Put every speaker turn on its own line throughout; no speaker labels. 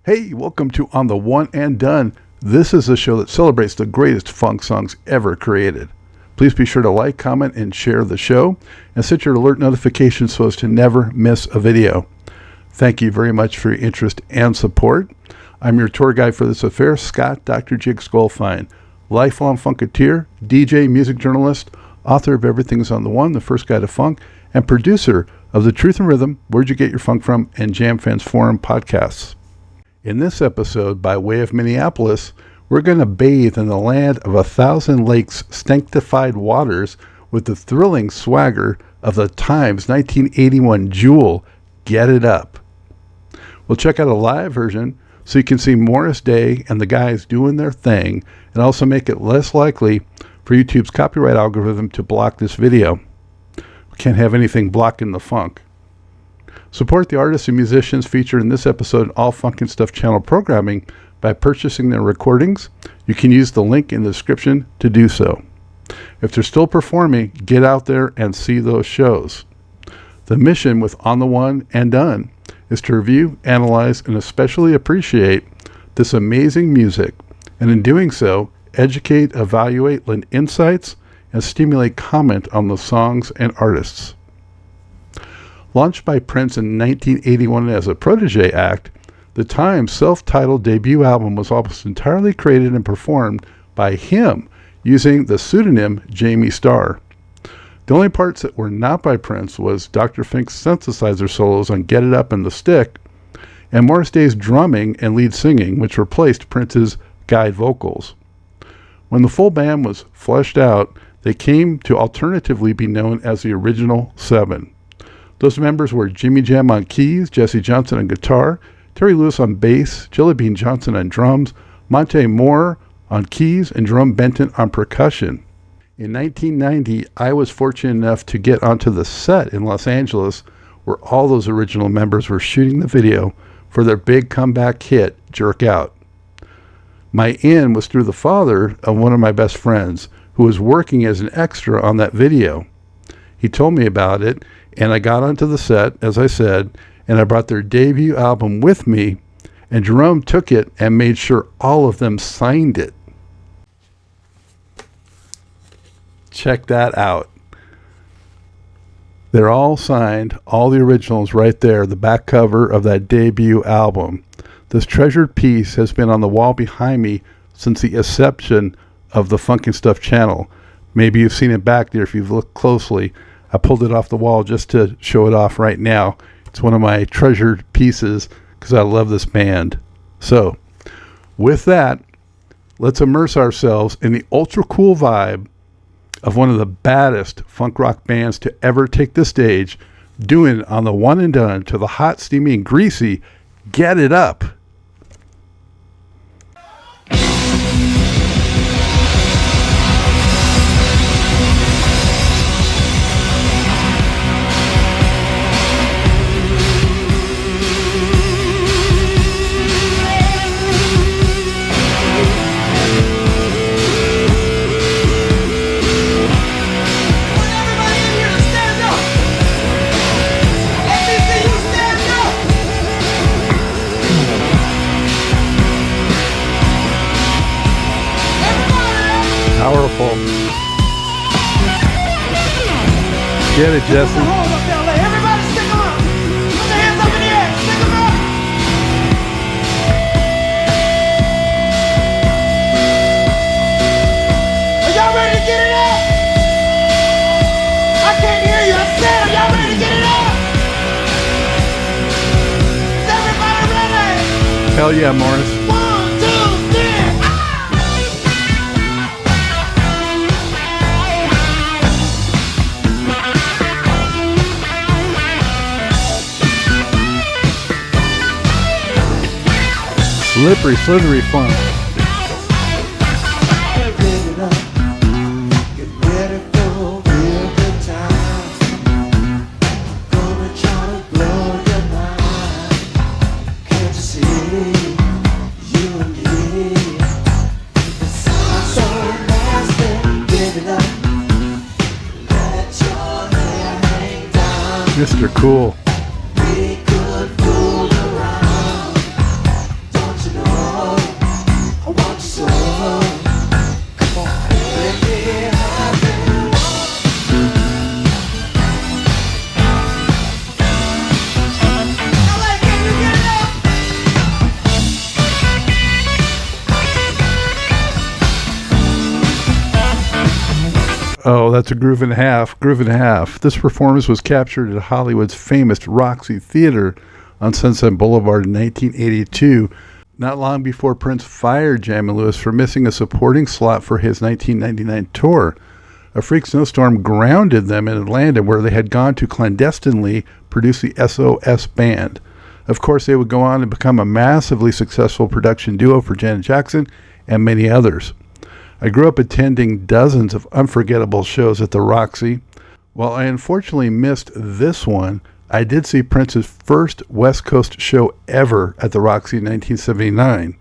Hey, welcome to On the One and Done. This is a show that celebrates the greatest funk songs ever created. Please be sure to like, comment, and share the show, and set your alert notifications so as to never miss a video. Thank you very much for your interest and support. I'm your tour guide for this affair, Scott Dr. Jigs Goldfine, lifelong funkateer, DJ, music journalist, author of Everything's on the One, The First Guide to Funk, and producer of the Truth and Rhythm, Where'd You Get Your Funk From, and Jam Fans Forum podcasts. In this episode, by way of Minneapolis, we're going to bathe in the land of 1,000 lakes' sanctified waters with the thrilling swagger of the Times 1981 jewel, Get It Up. We'll check out a live version so you can see Morris Day and the guys doing their thing, and also make it less likely for YouTube's copyright algorithm to block this video. We can't have anything blocking the funk. Support the artists and musicians featured in this episode in All Funkin' Stuff channel programming by purchasing their recordings. You can use the link in the description to do so. If they're still performing, get out there and see those shows. The mission with On the One and Done is to review, analyze, and especially appreciate this amazing music, and in doing so, educate, evaluate, lend insights, and stimulate comment on the songs and artists. Launched by Prince in 1981 as a protege act, the Times' self-titled debut album was almost entirely created and performed by him using the pseudonym Jamie Starr. The only parts that were not by Prince was Dr. Fink's synthesizer solos on Get It Up and The Stick, and Morris Day's drumming and lead singing, which replaced Prince's guide vocals. When the full band was fleshed out, they came to alternatively be known as the Original Seven. Those members were Jimmy Jam on keys, Jesse Johnson on guitar, Terry Lewis on bass, Jelly Bean Johnson on drums, Monte Moore on keys, and Jerome Benton on percussion. In 1990, I was fortunate enough to get onto the set in Los Angeles where all those original members were shooting the video for their big comeback hit, Jerk Out. My in was through the father of one of my best friends who was working as an extra on that video. He told me about it, and I got onto the set, as I said, and I brought their debut album with me, and Jerome took it and made sure all of them signed it. Check that out. They're all signed, all the originals right there, the back cover of that debut album. This treasured piece has been on the wall behind me since the inception of the Funkin' Stuff channel. Maybe you've seen it back there if you've looked closely. I pulled it off the wall just to show it off right now. It's one of my treasured pieces because I love this band. So, with that, let's immerse ourselves in the ultra cool vibe of one of the baddest funk rock bands to ever take the stage, doing On the One and Done to the hot, steamy, and greasy Get It Up. Powerful. Get it, Jesse.
Everybody stick them up. Put your hands up in the air. Stick them up. Are y'all ready to get it up? I can't hear you. I said, are y'all ready to get it up? Is everybody ready?
Hell yeah, Morris.
1, 2, 3.
Slippery, slithery funk. Mr. Cool.
We could fool around.
Oh, that's a groove and a half. Groove and a half. This performance was captured at Hollywood's famous Roxy Theater on Sunset Boulevard in 1982, not long before Prince fired Jammin' Lewis for missing a supporting slot for his 1999 tour. A freak snowstorm grounded them in Atlanta, where they had gone to clandestinely produce the SOS Band. Of course, they would go on to become a massively successful production duo for Janet Jackson and many others. I grew up attending dozens of unforgettable shows at the Roxy. While I unfortunately missed this one, I did see Prince's first West Coast show ever at the Roxy in 1979.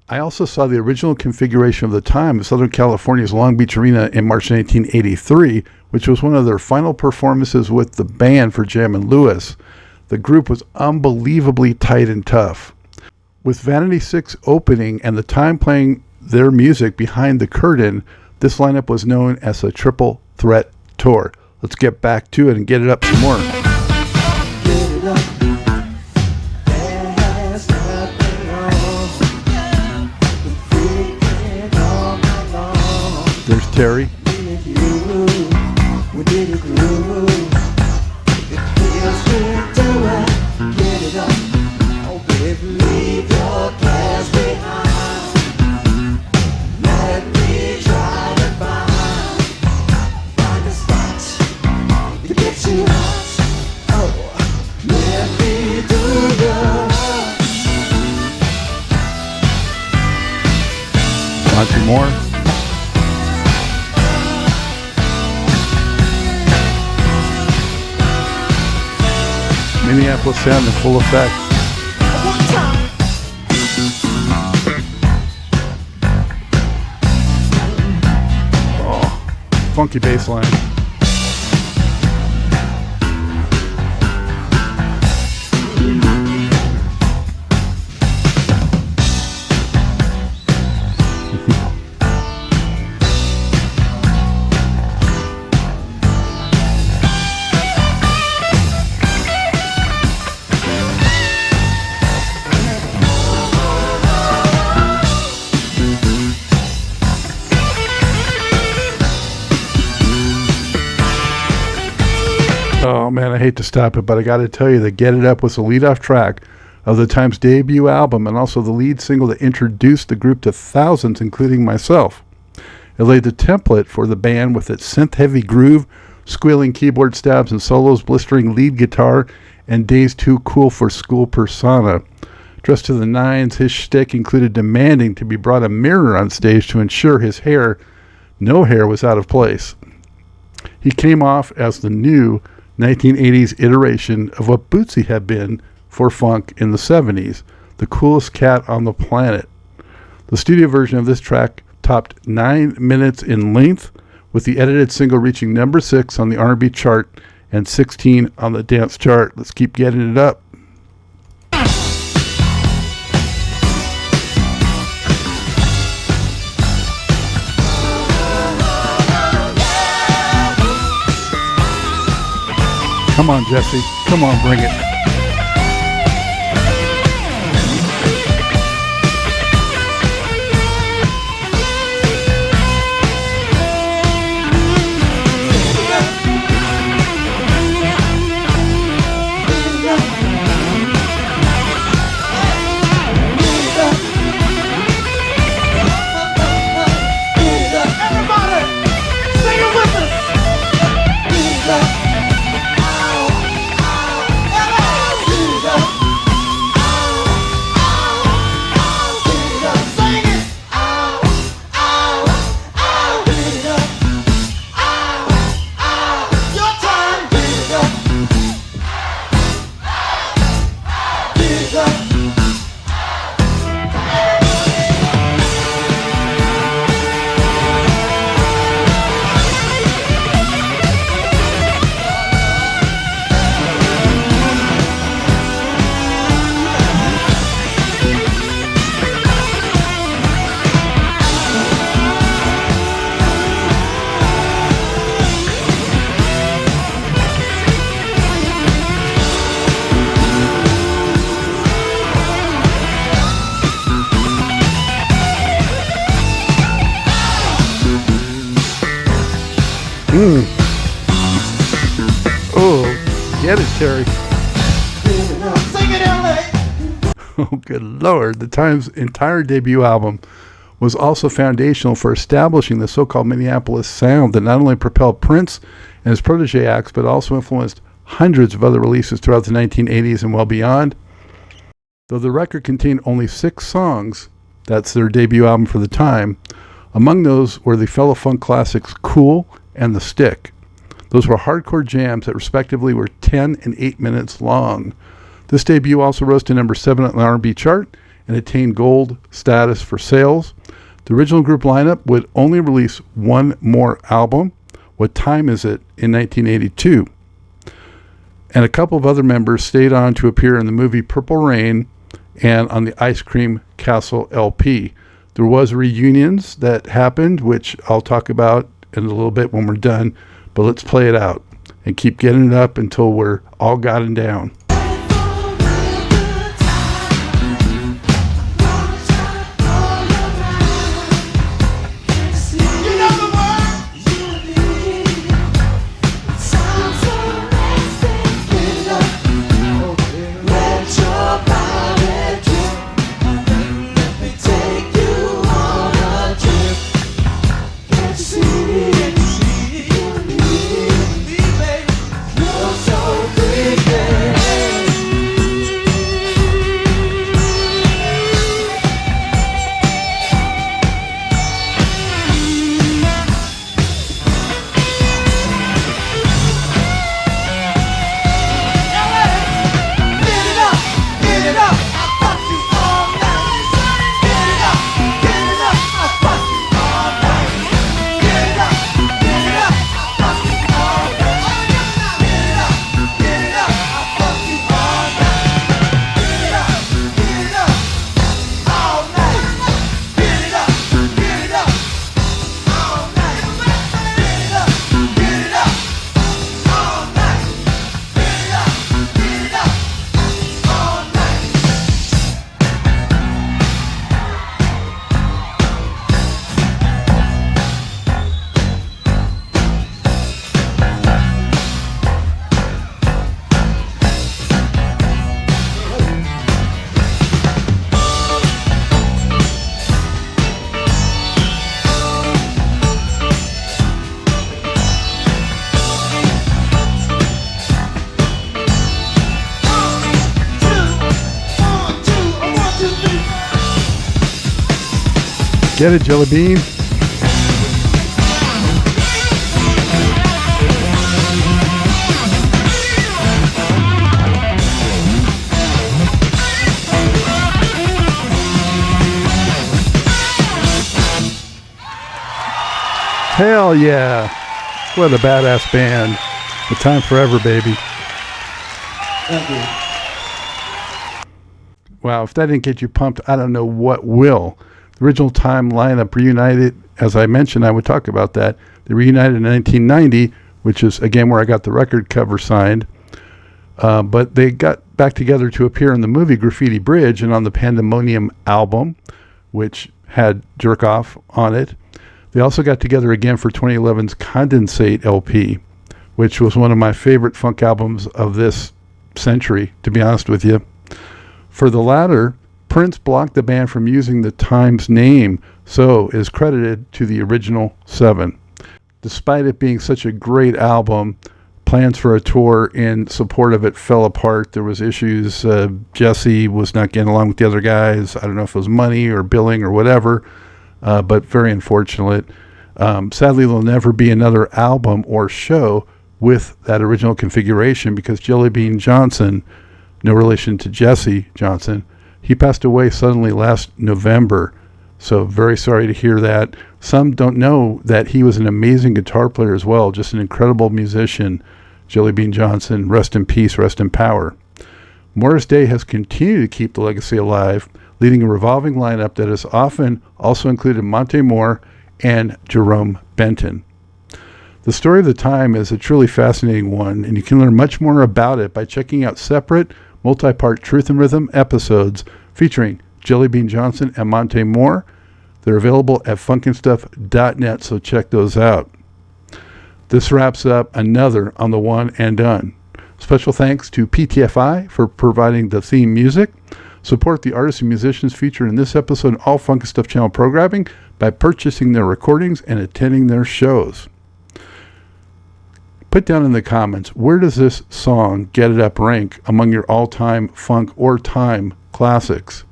I also saw the original configuration of the time of Southern California's Long Beach Arena in March 1983, which was one of their final performances with the band for Jammin' Lewis. The group was unbelievably tight and tough. With Vanity 6 opening and the time playing their music behind the curtain, this lineup was known as a triple threat tour. Let's get back to it and get it up some more.
Get it up. There's nothing wrong with freaking all night long.
There's Terry.
With you, we did a groove. It feels good to it. Get it up. Oh, baby, leave your cares behind. Let me try to find a spot to get you hot. Oh, let me do your
Want some more? Minneapolis sound in full effect.
One time.
Funky bass line. Oh man, I hate to stop it, but I got to tell you that Get It Up was the lead-off track of the Times' debut album and also the lead single that introduced the group to thousands, including myself. It laid the template for the band with its synth-heavy groove, squealing keyboard stabs and solos, blistering lead guitar, and Days Too Cool for School persona. Dressed to the nines, his shtick included demanding to be brought a mirror on stage to ensure his no hair was out of place. He came off as the new 1980s iteration of what Bootsy had been for funk in the 70s, the coolest cat on the planet. The studio version of this track topped 9 minutes in length, with the edited single reaching number 6 on the R&B chart and 16 on the dance chart. Let's keep getting it up. Come on, Jesse. Come on, bring it.
Everybody, sing it with us.
Oh, get it, Terry.
Sing it, LA.
Oh, good Lord. The Times' entire debut album was also foundational for establishing the so-called Minneapolis sound that not only propelled Prince and his protege acts, but also influenced hundreds of other releases throughout the 1980s and well beyond. Though the record contained only 6 songs, that's their debut album for the time, among those were the fellow funk classics Cool and The Stick. Those were hardcore jams that respectively were 10 and 8 minutes long. This debut also rose to number 7 on the R&B chart and attained gold status for sales. The original group lineup would only release one more album, What Time Is It, in 1982. And a couple of other members stayed on to appear in the movie Purple Rain and on the Ice Cream Castle LP. There was reunions that happened, which I'll talk about in a little bit when we're done, but let's play it out and keep getting it up until we're all gotten down. Get it, Jelly Bean? Hell yeah. What a badass band. The time forever, baby.
Thank you.
Wow, if that didn't get you pumped, I don't know what will. The original Time lineup reunited, as I mentioned, I would talk about that. They reunited in 1990, which is, again, where I got the record cover signed. But they got back together to appear in the movie Graffiti Bridge and on the Pandemonium album, which had Jerk Off on it. They also got together again for 2011's Condensate LP, which was one of my favorite funk albums of this century, to be honest with you. For the latter, Prince blocked the band from using the Times name, so is credited to the original 7. Despite it being such a great album, plans for a tour in support of it fell apart. There was issues. Jesse was not getting along with the other guys. I don't know if it was money or billing or whatever, but very unfortunate. Sadly, there'll never be another album or show with that original configuration because Jelly Bean Johnson, no relation to Jesse Johnson, he passed away suddenly last November. So very sorry to hear that. Some don't know that he was an amazing guitar player as well, just an incredible musician. Jelly Bean Johnson, rest in peace, rest in power. Morris Day has continued to keep the legacy alive, leading a revolving lineup that has often also included Monte Moore and Jerome Benton. The story of the time is a truly fascinating one, and you can learn much more about it by checking out separate, multi-part Truth and Rhythm episodes featuring Jelly Bean Johnson and Monte Moore. They're available at funkinstuff.net, so check those out. This wraps up another on the One and Done. Special thanks to PTFI for providing the theme music. Support the artists and musicians featured in this episode and all Funky Stuff channel programming by purchasing their recordings and attending their shows. Put down in the comments, where does this song, Get It Up, rank among your all-time funk or time classics?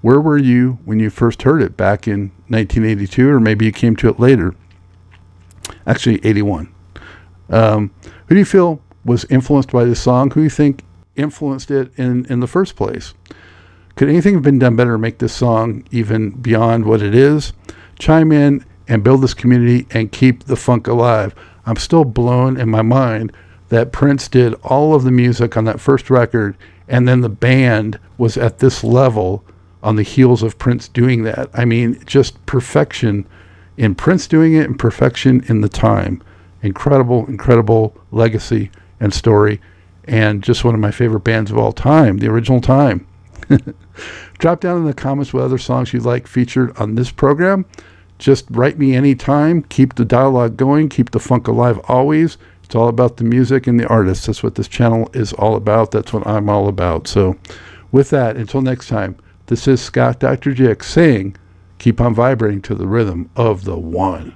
Where were you when you first heard it back in 1982, or maybe you came to it later? Actually, 81. Who do you feel was influenced by this song? Who do you think influenced it in the first place? Could anything have been done better to make this song even beyond what it is? Chime in and build this community and keep the funk alive. I'm still blown in my mind that Prince did all of the music on that first record, and then the band was at this level on the heels of Prince doing that. I mean, just perfection in Prince doing it and perfection in the time. Incredible, incredible legacy and story, and just one of my favorite bands of all time, the original Time. Drop down in the comments what other songs you'd like featured on this program. Just write me anytime. Keep the dialogue going. Keep the funk alive always. It's all about the music and the artists. That's what this channel is all about. That's what I'm all about. So with that, until next time, this is Scott Dr. Jick saying, keep on vibrating to the rhythm of the one.